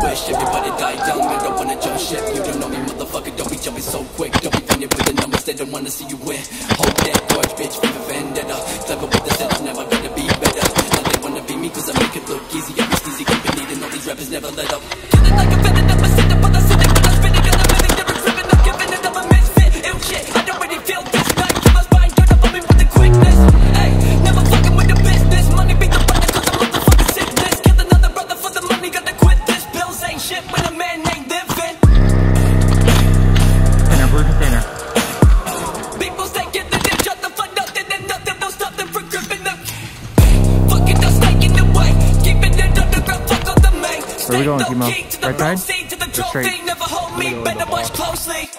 wish everybody die young. I don't wanna jump ship. You don't know me, motherfucker. Don't be jumping so quick. Don't be playing with the numbers. They don't wanna see you win. Hold that torch, bitch. Be a vendetta. Clever with the setup. Never gonna be better. Now they wanna be me 'cause I make it look easy. I be easy. Keep it needing all these rappers. Never let up. Killing like a venom. I sit up on the city. When I spit it, got a million different ribbon. I'm giving it up a misfit. Ill shit. I don't really feel this night. Keep my spine turned up on me with the quickness. Hey, never fucking with the business. Money be the funnest 'cause I'm motherfucking sickness. Killed another brother for the money. Gotta quit this. Bills ain't shit when a man ain't living. People say get the ditch out the for nothing and nothing. Don't stop them from gripping them. Fucking don't stay in the way. Keeping it underground. Fuck on the main. Where are we going, Kimo? Right side? To the trophy. Never hold me. Better watch closely.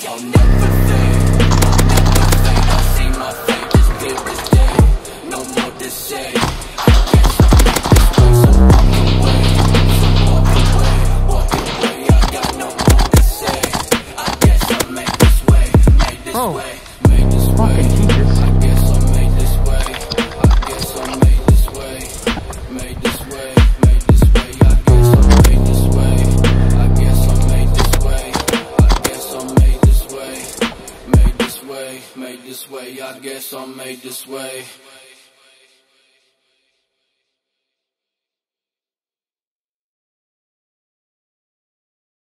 I'll never fade, I'll see my fate as clear as day. No more to say. I guess I'll make this way, so walk away. I got no more to say. I guess I'll make this way, make this way, make this way. I guess I'll make this way. I guess I'll make this way, make this way, make this way. I guess I'll make this way. I guess I'll make this way. I guess I'll make this way, made this way, made this way. I guess I'll make this way.